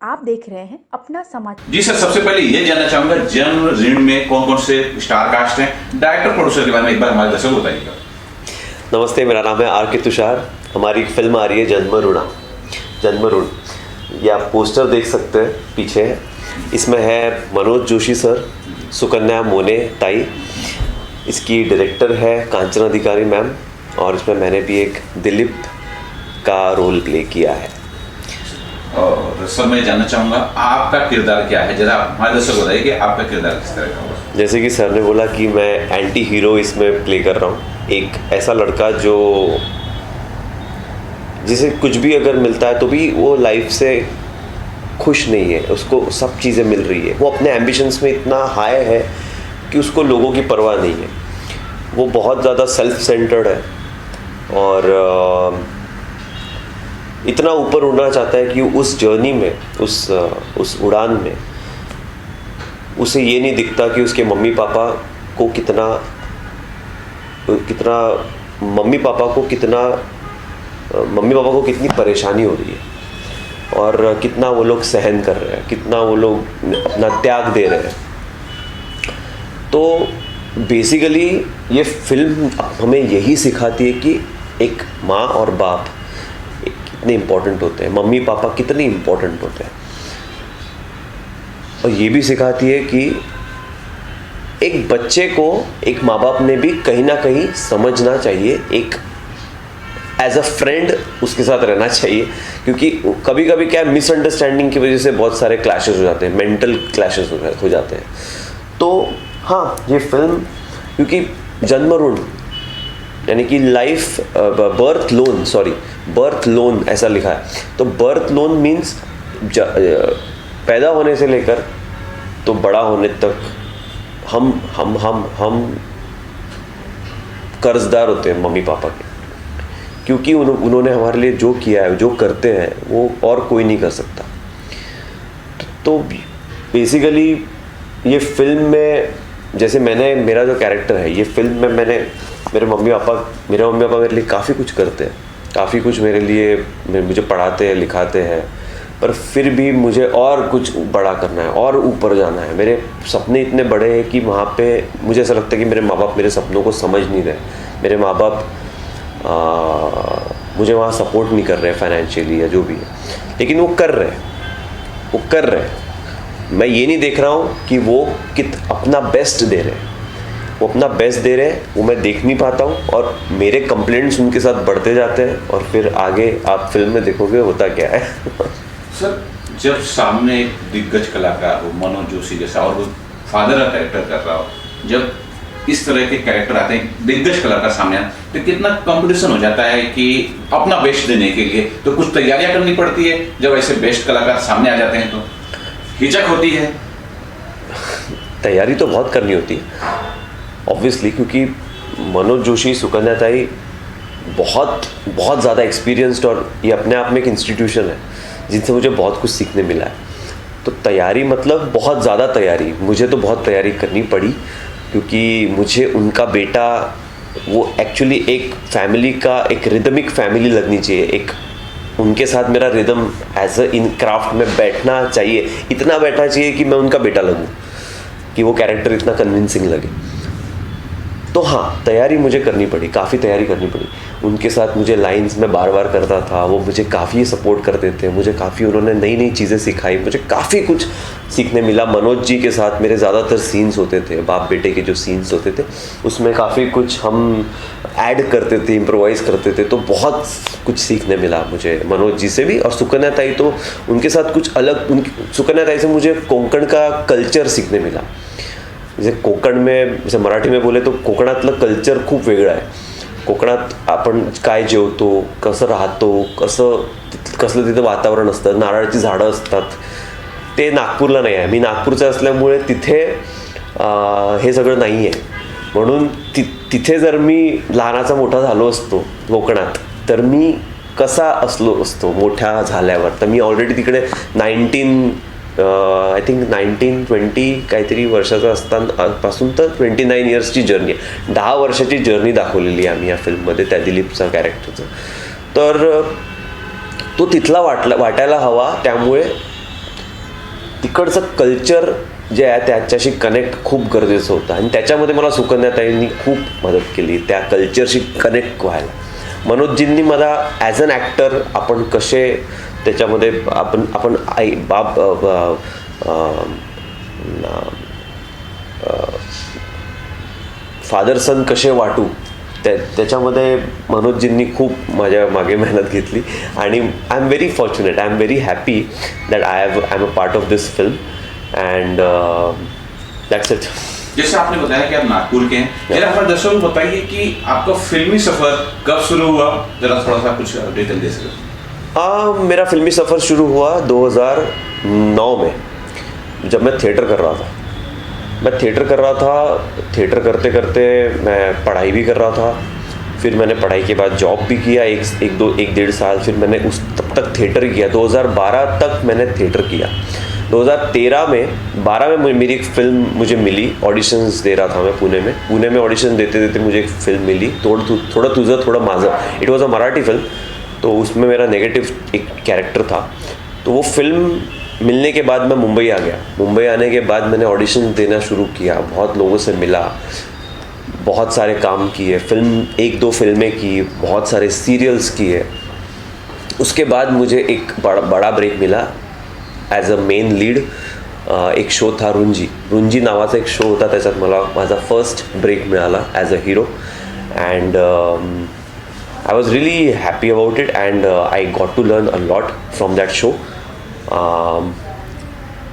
आप देख रहे हैं अपना समाचार। जी सर, सबसे पहले ये जानना चाहूंगा जन्म ऋण में कौन कौन से स्टार कास्ट हैं, डायरेक्टर प्रोड्यूसर के बारे में एक बार हमारे दर्शकों को बताइएगा। नमस्ते, मेरा नाम है आर के तुषार। हमारी एक फिल्म आ रही है जन्मरुण। ये आप पोस्टर देख सकते हैं पीछे। इसमें है मनोज जोशी सर, सुकन्या मोने ताई। इसकी डायरेक्टर है कांचना अधिकारी मैम, और इसमें मैंने भी एक दिलीप का रोल प्ले किया है। और सर मैं जानना चाहूंगा आपका किरदार क्या है, जरा हमारे दर्शकों को बताइए कि आपका किरदार किस तरह का होगा। जैसे कि सर ने बोला कि मैं एंटी हीरो इसमें प्ले कर रहा हूँ। एक ऐसा लड़का जो जिसे कुछ भी अगर मिलता है तो भी वो लाइफ से खुश नहीं है, उसको सब चीज़ें मिल रही है। वो अपने एम्बिशंस में इतना हाई है कि उसको लोगों की परवाह नहीं है। वो बहुत ज़्यादा सेल्फ सेंटर्ड है और इतना ऊपर उड़ना चाहता है कि उस जर्नी में, उस उड़ान में उसे ये नहीं दिखता कि उसके मम्मी पापा को कितना कितनी परेशानी हो रही है और कितना वो लोग सहन कर रहे हैं, कितना वो लोग अपना त्याग दे रहे हैं। तो बेसिकली ये फिल्म हमें यही सिखाती है कि एक माँ और बाप कितने इम्पोर्टेंट होते हैं, मम्मी पापा कितने इम्पोर्टेंट होते हैं। और ये भी सिखाती है कि एक बच्चे को एक माँ बाप ने भी कहीं ना कहीं समझना चाहिए, एक एज अ फ्रेंड उसके साथ रहना चाहिए। क्योंकि कभी कभी क्या है, मिसअंडरस्टैंडिंग की वजह से बहुत सारे क्लैशेस हो जाते हैं, मेंटल क्लैशेस हो जाते हैं। तो हाँ, ये फिल्म, क्योंकि जन्मरुण यानी कि बर्थ लोन ऐसा लिखा है। तो बर्थ लोन मीन्स पैदा होने से लेकर तो बड़ा होने तक हम कर्जदार होते हैं मम्मी पापा के, क्योंकि उन्होंने हमारे लिए जो किया है, जो करते हैं, वो और कोई नहीं कर सकता। तो बेसिकली ये फिल्म में, जैसे मेरा जो कैरेक्टर है, ये फिल्म में मेरे मम्मी पापा मेरे लिए काफ़ी कुछ करते हैं, काफ़ी कुछ मेरे लिए, मुझे पढ़ाते हैं, लिखाते हैं। पर फिर भी मुझे और कुछ बड़ा करना है और ऊपर जाना है। मेरे सपने इतने बड़े हैं कि वहाँ पे मुझे ऐसा लगता है कि मेरे माँ बाप मेरे सपनों को समझ नहीं रहे। मेरे माँ बाप मुझे वहाँ सपोर्ट नहीं कर रहे फाइनेंशियली या जो भी है, लेकिन वो कर रहे हैं। मैं ये नहीं देख रहा हूँ कि वो अपना बेस्ट दे रहे हैं, वो अपना बेस्ट दे रहे हैं, वो मैं देख नहीं पाता हूँ। और मेरे कंप्लेंट्स उनके साथ बढ़ते जाते हैं और फिर आगे आप फिल्म में देखोगे होता क्या है। सर, जब सामने एक दिग्गज कलाकार हो, मनोज जोशी जैसा, और वो फादर का कैरेक्टर कर रहा हो, जब इस तरह के कैरेक्टर आते हैं दिग्गज कलाकार सामने आते, तो कितना कंपटीशन हो जाता है कि अपना बेस्ट देने के लिए तो कुछ तैयारियां करनी पड़ती है। जब ऐसे बेस्ट कलाकार सामने आ जाते हैं तो हिचक होती है। तैयारी तो बहुत करनी होती है ऑब्वियसली, क्योंकि मनोज जोशी, सुकन्या ताई बहुत ज़्यादा एक्सपीरियंस्ड, और ये अपने आप में एक इंस्टीट्यूशन है जिनसे मुझे बहुत कुछ सीखने मिला है। तो तैयारी मतलब बहुत ज़्यादा तैयारी, मुझे तो बहुत तैयारी करनी पड़ी, क्योंकि मुझे उनका बेटा, वो एक्चुअली एक फैमिली का, एक रिदमिक फैमिली लगनी चाहिए। एक उनके साथ मेरा rhythm as a in craft में बैठना चाहिए, इतना बैठना चाहिए कि मैं उनका बेटा लगूं, कि वो कैरेक्टर इतना कन्विंसिंग लगे। तो हाँ, तैयारी मुझे करनी पड़ी, काफ़ी तैयारी करनी पड़ी। उनके साथ मुझे लाइंस में बार बार करता था, वो मुझे काफ़ी सपोर्ट करते थे, मुझे काफ़ी उन्होंने नई चीज़ें सिखाई, मुझे काफ़ी कुछ सीखने मिला। मनोज जी के साथ मेरे ज़्यादातर सीन्स होते थे, बाप बेटे के जो सीन्स होते थे, उसमें काफ़ी कुछ हम ऐड करते थे, इम्प्रोवाइज़ करते थे। तो बहुत कुछ सीखने मिला मुझे मनोज जी से भी। और सुकन्या ताई, तो उनके साथ कुछ अलग, सुकन्या ताई से मुझे कोंकण का कल्चर सीखने मिला। जैसे कोकण में, जैसे मराठी में बोले तो कोकणातलं कल्चर खूप वेगळं आहे। कोकणात आपण काय जेवतो, कसं राहतो, कसलं तिथं वातावरण असतं, नारळाची झाडं असतात, ते नागपूरला नाही आहे। मी नागपूरचा असल्यामुळे तिथे हे सगळं नाही आहे। म्हणून तिथे जर मी लहानाचा मोठा झालो असतो कोकणात, तर मी कसा असलो असतो मोठ्या झाल्यावर। तर मी ऑलरेडी तिकडे आय थिंक 19-20 काहीतरी वर्षाचा असतानापासून तर 29 इयर्सची जर्नी आहे, 10 वर्षाची जर्नी दाखवलेली आहे आम्ही या फिल्ममध्ये त्या दिलीपचा कॅरेक्टरचं। तर तो तिथला वाटायला हवा, त्यामुळे तिकडचं कल्चर जे आहे त्याच्याशी कनेक्ट खूप गरजेचं होतं आणि त्याच्यामध्ये मला सुकन्याताईंनी खूप मदत केली त्या कल्चरशी कनेक्ट व्हायला. मनोजजींनी मला ॲज अन ॲक्टर आपण कसे त्याच्यामध्ये आपण आई बाप फादर सन कसे वाटू त्याच्यामध्ये मनोजजींनी खूप माझ्या मागे मेहनत घेतली आणि I am very fortunate, I am very happy that I am a part of this film and that's it. जैसे आपने बताया कि आप नागपुर के हैं, जरा हमारे दर्शकों को बताइए कि आपका फिल्मी सफर कब शुरू हुआ, जरा थोड़ा सा कुछ डिटेल दे सकें. मेरा फिल्मी सफ़र शुरू हुआ 2009 में जब मैं थिएटर कर रहा था. थिएटर करते करते मैं पढ़ाई भी कर रहा था. फिर मैंने पढ़ाई के बाद जॉब भी किया एक डेढ़ साल. फिर मैंने तब तक थिएटर ही किया. 2012 तक मैंने थिएटर किया. 2013 में 12 में मेरी एक फिल्म मुझे मिली. ऑडिशंस दे रहा था मैं पुणे में ऑडिशन देते देते मुझे एक फिल्म मिली, थोड़ा तुझं थोड़ा माझं. It was a Marathi film. तो उसमें मेरा नेगेटिव एक कैरेक्टर था. तो वो फिल्म मिलने के बाद मैं मुंबई आ गया. मुंबई आने के बाद मैंने ऑडिशन देना शुरू किया. बहुत लोगों से मिला, बहुत सारे काम किए, एक दो फिल्में की, बहुत सारे सीरियल्स किए. उसके बाद मुझे एक बड़ा ब्रेक मिला ॲज अ मेन लीड. एक शो था रुंजी नावाचा एक शो होता. त्याच्यात मला माझा फर्स्ट ब्रेक मिळाला as a hero and I was really happy about it and I got to learn a lot from that show.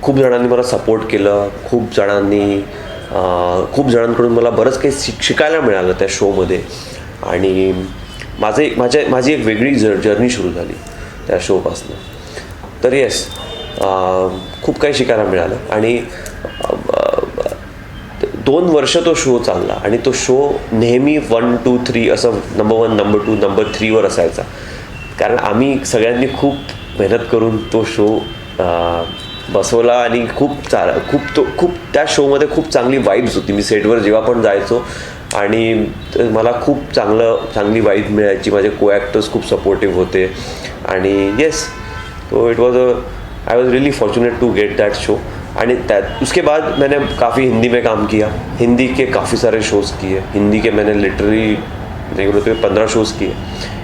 खूप जणांनी मला सपोर्ट केलं. खूप जणांकडून मला बरंच काही शिकायला मिळालं त्या शोमध्ये आणि माझी एक वेगळी जर्नी सुरू झाली त्या शोपासून. तर येस, खूप काही शिकायला मिळालं आणि 2 वर्ष तो शो चालला आणि तो शो नेहमी 1, 2, 3 असं नंबर 1, नंबर 2, नंबर 3वर असायचा. कारण आम्ही सगळ्यांनी खूप मेहनत करून तो शो बसवला आणि खूप त्या शोमध्ये खूप चांगली वाईब्स होती. मी सेटवर जेव्हा पण जायचो आणि मला खूप चांगली वाईब मिळायची. माझे को ॲक्टर्स खूप सपोर्टिव्ह होते आणि येस, तो I was really fortunate to get that show. आणि उसके बाद मैंने काफ़ी हिंदी में काम किया. हिंदी के काफ़ी सारे शोज़ किए. हिंदी के मैंने लिटरली नहीं बोलते 15 शोज़ किए.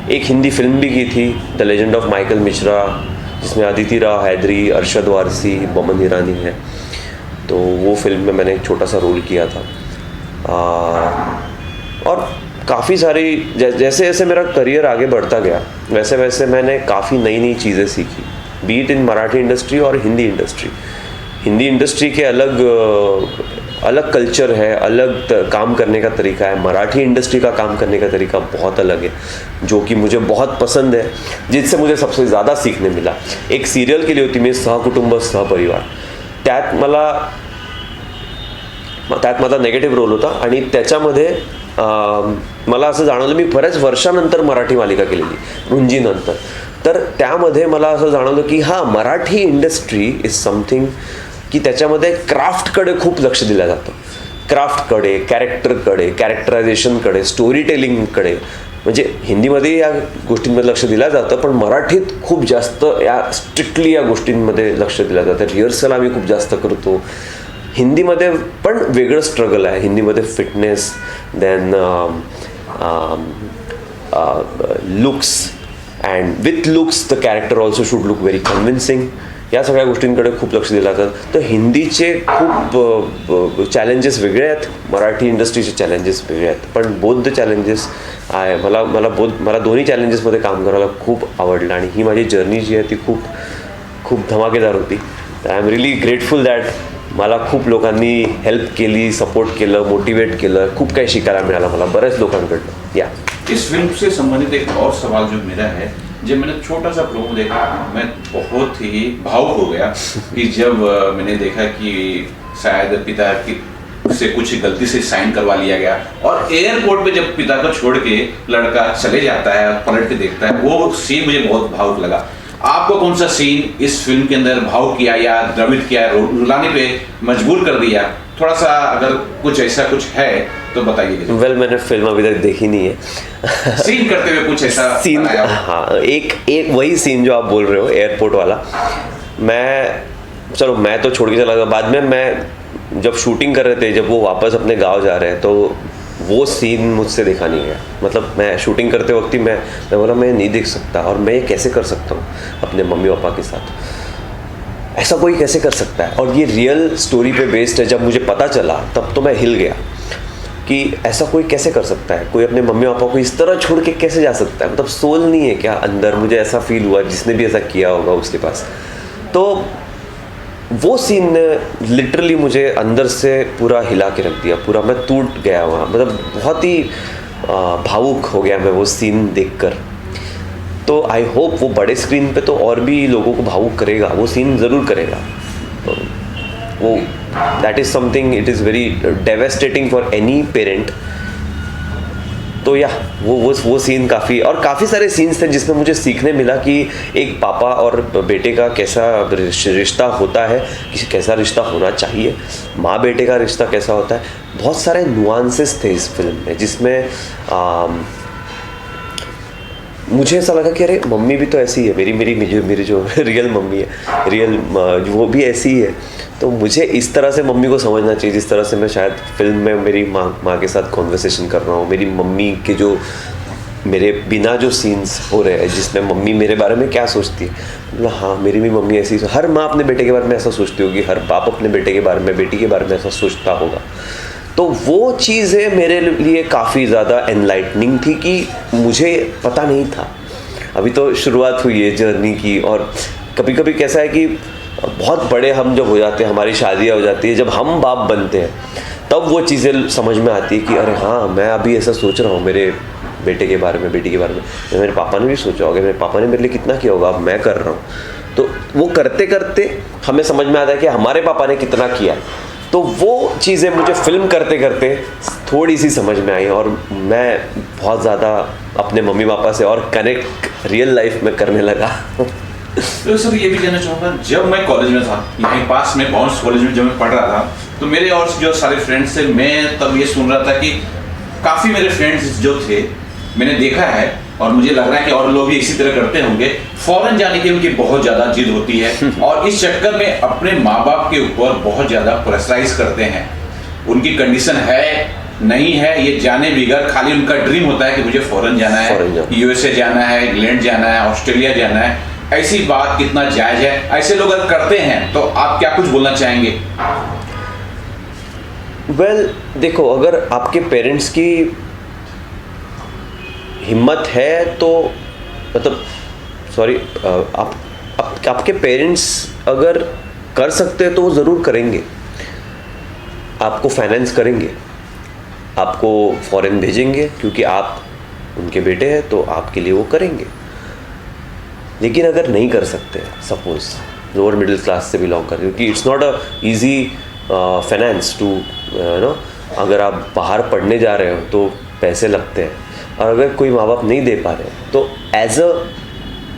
एक हिंदी फिल्म भी की थी, the legend of Michael Mishra, जिसमें अदिति राव हैदरी, अरशद वारसी, बमन ईरानी है. तो वो फिल्म में मैंने एक छोटा सा रोल किया था. और काफ़ी सारी जैसे जैसे मेरा करियर आगे बढ़ता गया वैसे वैसे मैंने काफ़ी नई चीज़ें सीखी, B it in Marathi industry और हिंदी इंडस्ट्री. हिंदी इंडस्ट्री के अलग कल्चर है, अलग काम करने का तरीका है. मराठी इंडस्ट्री का काम करने का तरीका बहुत अलग है, जो कि मुझे बहुत पसंद है, जिससे मुझे सबसे ज़्यादा सीखने मिला. एक सीरियल केली होती मी, सहकुटुंब सहपरिवार. त्यात माझा नेगेटिव्ह रोल होता आणि त्याच्यामध्ये मला असं जाणवलं, मी बऱ्याच वर्षानंतर मराठी मालिका केलेली रुंजीनंतर. तर त्यामध्ये मला असं जाणवलं की मराठी इंडस्ट्री इज समथिंग की त्याच्यामध्ये क्राफ्टकडे खूप लक्ष दिलं जातं. क्राफ्टकडे, कॅरेक्टरकडे, कॅरेक्टरायझेशनकडे, स्टोरी टेलिंगकडे. म्हणजे हिंदीमध्ये या गोष्टींमध्ये लक्ष दिलं जातं, पण मराठीत खूप जास्त स्ट्रिक्टली या गोष्टींमध्ये लक्ष दिलं जातं. रिहर्सल आम्ही खूप जास्त करतो. हिंदीमध्ये पण वेगळं स्ट्रगल आहे. हिंदीमध्ये fitness, then looks, and with looks the character also should look very convincing. या सगळ्या गोष्टींकडे खूप लक्ष दिलं जातं. तर हिंदीचे खूप चॅलेंजेस वेगळे आहेत, मराठी इंडस्ट्रीचे चॅलेंजेस वेगळे आहेत. पण बोथ द चॅलेंजेस आहे. मला दोन्ही चॅलेंजेसमध्ये काम करायला खूप आवडलं आणि ही माझी जर्नी जी आहे ती खूप धमाकेदार होती. तर I am really grateful that मला खूप लोकांनी हेल्प केली, सपोर्ट केलं, मोटिवेट केलं. खूप काही शिकायला मिळालं मला बऱ्याच लोकांकडनं. या इस फिल्म से संबंधित एक और सवाल जो मेरा है, जब मैंने छोटा सा प्रोमो देखा मैं बहुत ही भावुक हो गया कि जब मैंने देखा कि शायद पिता की से कुछ गलती से साइन करवा लिया गया और एयरपोर्ट पे जब पिता को छोड़ के लड़का चले जाता है, पलट के देखता है, वो सीन मुझे बहुत भावुक लगा. आपको कौन सा सीन इस फिल्म के अंदर भावुक किया या द्रवित किया, रुलाने पे मजबूर कर दिया? थोड़ा सा अगर कुछ ऐसा कुछ है तो बताइए. वेल, मैंने फिल्म अभी तक देखी नहीं है. सीन करते हुए कुछ ऐसा सीन, हाँ, एक वही सीन जो आप बोल रहे हो एयरपोर्ट वाला. मैं चलो मैं तो छोड़ के चला गया, बाद में मैं जब शूटिंग कर रहे थे, जब वो वापस अपने गांव जा रहे हैं, तो वो सीन मुझसे देखा नहीं गया। मतलब मैं शूटिंग करते वक्त ही मैं बोला मैं नहीं देख सकता, और मैं ये कैसे कर सकता हूँ अपने मम्मी पापा के साथ, ऐसा कोई कैसे कर सकता है। और ये रियल स्टोरी पे बेस्ड है। जब मुझे पता चला तब तो मैं हिल गया कि ऐसा कोई कैसे कर सकता है, कोई अपने मम्मी पापा को इस तरह छोड़ के कैसे जा सकता है। मतलब सोल नहीं है क्या अंदर, मुझे ऐसा फील हुआ जिसने भी ऐसा किया होगा उसके पास। तो वो सीन ने लिटरली मुझे अंदर से पूरा हिला के रख दिया, पूरा मैं टूट गया वहाँ। मतलब बहुत ही भावुक हो गया मैं वो सीन देखकर। तो आई होप वो बड़े स्क्रीन पे तो और भी लोगों को भावुक करेगा, वो सीन ज़रूर करेगा। तो वो that is something, it is very devastating for any parent. तो या वो सीन काफ़ी सारे सीन्स थे जिसमें मुझे सीखने मिला कि एक पापा और बेटे का कैसा रिश्ता होता है, कैसा रिश्ता होना चाहिए, माँ बेटे का रिश्ता कैसा होता है। बहुत सारे नुआंसेस थे इस फिल्म में, जिसमें मुझे ऐसा लगा कि अरे मम्मी भी तो ऐसी है, मेरी जो रियल मम्मी है, रियल वो भी ऐसी ही है। तो मुझे इस तरह से मम्मी को समझना चाहिए जिस तरह से मैं शायद फिल्म में मेरी माँ के साथ कॉन्वर्सेशन कर रहा हूँ। मेरी मम्मी के जो मेरे बिना जो सीन्स हो रहे हैं जिसमें मम्मी मेरे बारे में क्या सोचती है, मतलब हाँ मेरी भी मम्मी ऐसी, हर माँ अपने बेटे के बारे में ऐसा सोचती होगी, हर बाप अपने बेटे के बारे में, बेटी के बारे में ऐसा सोचता होगा। तो वो चीज़ें मेरे लिए काफ़ी ज़्यादा एनलाइटनिंग थी कि मुझे पता नहीं था। अभी तो शुरुआत हुई है जर्नी की। और कभी कभी कैसा है कि बहुत बड़े हम जब हो जाते हैं, हमारी शादियाँ हो जाती है, जब हम बाप बनते हैं, तब वो चीज़ें समझ में आती है कि अरे हाँ मैं अभी ऐसा सोच रहा हूँ मेरे बेटे के बारे में, बेटी के बारे में। मेरे पापा ने भी सोचा होगा, मेरे पापा ने मेरे लिए कितना किया होगा, अब मैं कर रहा हूँ। तो वो करते करते हमें समझ में आता है कि हमारे पापा ने कितना किया है। तो वो चीज़ें मुझे फिल्म करते करते थोड़ी सी समझ में आई, और मैं बहुत ज़्यादा अपने मम्मी पापा से और कनेक्ट रियल लाइफ में करने लगा। तो सर ये भी कहना चाहूँगा, जब मैं कॉलेज में था, यहीं पास में बाउंस कॉलेज में जब मैं पढ़ रहा था, तो मेरे और जो सारे फ्रेंड्स थे, मैं तब ये सुन रहा था कि काफ़ी मेरे फ्रेंड्स जो थे, मैंने देखा है और मुझे लग रहा है कि और लोग भी इसी तरह करते होंगे, फॉरेन जाने की उनकी बहुत ज़्यादा जिद होती है और इस चक्कर में अपने माँ बाप के ऊपर बहुत ज़्यादा प्रेशराइज करते हैं। उनकी कंडीशन है नहीं है ये जाने बगैर, खाली उनका ड्रीम होता है कि मुझे फॉरेन जाना है, यूएसए जाना है, इंग्लैंड जाना है, ऑस्ट्रेलिया जाना है। ऐसी बात कितना जायज़ है? ऐसे लोग अगर करते हैं तो आप क्या कुछ बोलना चाहेंगे? वेल, देखो, अगर आपके पेरेंट्स की हिम्मत है तो मतलब आपके पेरेंट्स अगर कर सकते हैं तो वो ज़रूर करेंगे, आपको फाइनेंस करेंगे, आपको फॉरेन भेजेंगे क्योंकि आप उनके बेटे हैं, तो आपके लिए वो करेंगे। लेकिन अगर नहीं कर सकते, सपोज लोअर मिडिल क्लास से बिलोंग कर, क्योंकि it's not a easy finance to know, अगर आप बाहर पढ़ने जा रहे हो तो पैसे लगते हैं, और अगर कोई माँ बाप नहीं दे पा रहे तो as a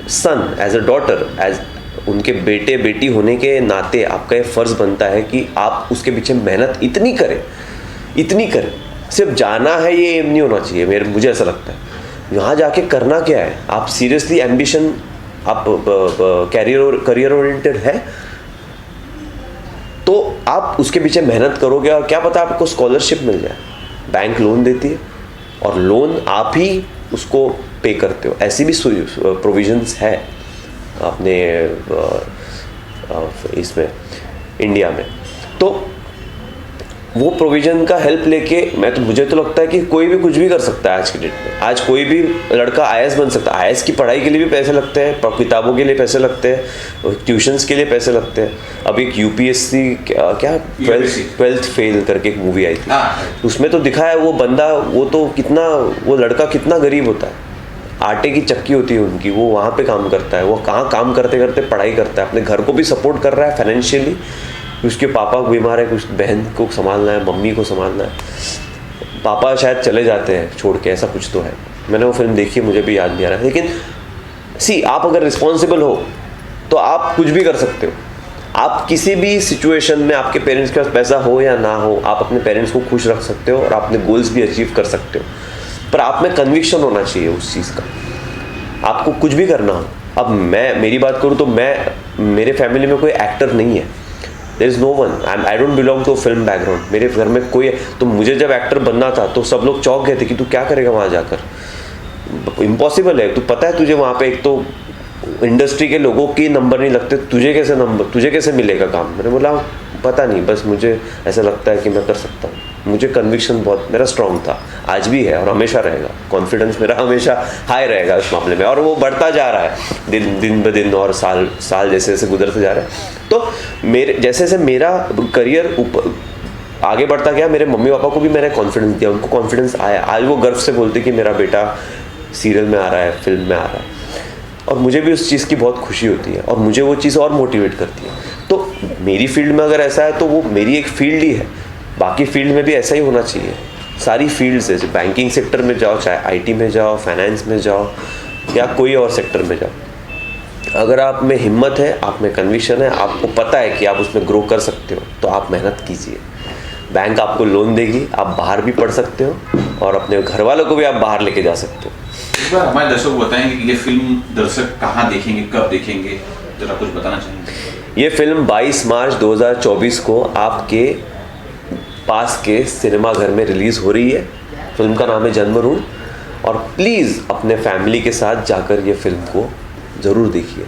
son, as a daughter, as उनके बेटे बेटी होने के नाते आपका ये फ़र्ज़ बनता है कि आप उसके पीछे मेहनत इतनी करें। सिर्फ जाना है ये एम नहीं होना चाहिए, मुझे ऐसा लगता है। यहाँ जाके करना क्या है, आप सीरियसली एम्बिशन, आप करियर ओरिएंटेड है तो आप उसके पीछे मेहनत करोगे, और क्या पता आपको स्कॉलरशिप मिल जाए। बैंक लोन देती है और लोन आप ही उसको पे करते हो, ऐसी भी प्रोविजंस है अपने इसमें इंडिया में। तो वो प्रोविज़न का हेल्प लेके मुझे तो लगता है कि कोई भी कुछ भी कर सकता है आज की डेट में। आज कोई भी लड़का आईएएस बन सकता है। आईएएस की पढ़ाई के लिए भी पैसे लगते हैं, किताबों के लिए पैसे लगते हैं, ट्यूशन्स के लिए पैसे लगते हैं। अब एक यूपीएससी क्या 12th फेल करके एक मूवी आई थी, उसमें तो दिखाया है वो बंदा, वो लड़का कितना गरीब होता है, आटे की चक्की होती है उनकी, वो वहाँ पे काम करता है, वो कहाँ काम करते करते पढ़ाई करता है, अपने घर को भी सपोर्ट कर रहा है फाइनेंशियली, उसके पापा बीमार है, कुछ बहन को संभालना है, मम्मी को संभालना है, पापा शायद चले जाते हैं छोड़ के, ऐसा कुछ तो है। मैंने वो फिल्म देखी, मुझे भी याद नहीं आ रहा है। लेकिन आप अगर रिस्पॉन्सिबल हो तो आप कुछ भी कर सकते हो। आप किसी भी सिचुएशन में, आपके पेरेंट्स के पास पैसा हो या ना हो, आप अपने पेरेंट्स को खुश रख सकते हो और अपने गोल्स भी अचीव कर सकते हो। पर आप में कन्विक्शन होना चाहिए उस चीज़ का। आपको कुछ भी करना हो, अब मैं मेरी बात करूँ तो मेरे फैमिली में कोई एक्टर नहीं है, there is no one, I don't belong to film background, मेरे घर में कोई, तो मुझे जब एक्टर बनना था तो सब लोग चौंक गए थे कि तू क्या करेगा वहाँ जाकर, इम्पॉसिबल है, तू पता है तुझे वहाँ पे एक तो इंडस्ट्री के लोगों के नंबर नहीं लगते, तुझे कैसे मिलेगा काम। मैंने बोला पता नहीं, बस मुझे ऐसा लगता है कि मैं कर सकता हूँ, मुझे कन्विक्शन बहुत मेरा स्ट्रॉन्ग था, आज भी है और हमेशा रहेगा, कॉन्फिडेंस मेरा हमेशा हाई रहेगा इस मामले में, और वो बढ़ता जा रहा है दिन ब दिन, और साल जैसे जैसे गुजरते जा रहे हैं। तो मेरे जैसे जैसे मेरा करियर ऊपर आगे बढ़ता गया, मेरे मम्मी पापा को भी मैंने कॉन्फिडेंस दिया, उनको कॉन्फिडेंस आया, आज वो गर्व से बोलते कि मेरा बेटा सीरियल में आ रहा है, फिल्म में आ रहा है, और मुझे भी उस चीज़ की बहुत खुशी होती है और मुझे वो चीज़ और मोटिवेट करती है। तो मेरी फील्ड में अगर ऐसा है तो वो मेरी एक फील्ड ही है, बाकी फील्ड में भी ऐसा ही होना चाहिए। सारी फील्ड्स है, बैंकिंग सेक्टर में जाओ, चाहे आईटी में जाओ, फाइनेंस में जाओ, या कोई और सेक्टर में जाओ, अगर आप में हिम्मत है, आप में कन्विक्शन है, आपको पता है कि आप उसमें ग्रो कर सकते हो, तो आप मेहनत कीजिए। बैंक आपको लोन देगी, आप बाहर भी पढ़ सकते हो और अपने घर वालों को भी आप बाहर लेके जा सकते हो। इस बार हमारे दर्शकों को बताएंगे कि ये फिल्म दर्शक कहाँ देखेंगे, कब देखेंगे, जरा कुछ बताना चाहेंगे। ये फिल्म 22 मार्च 2024 को आपके पास के सिनेमा घर में रिलीज़ हो रही है। फिल्म का नाम है जन्मरूण, और प्लीज़ अपने फॅमिली के साथ जाकर ये फिल्म को जरूर देखिए।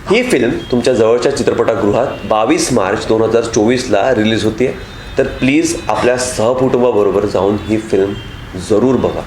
ही फिल्म तुमच्या जवळच्या चित्रपटगृहात 22 मार्च 2024ला रिलीज होती आहे, तर प्लीज आपल्या सहकुटुंबाबरोबर जाऊन ही फिल्म जरूर बघा।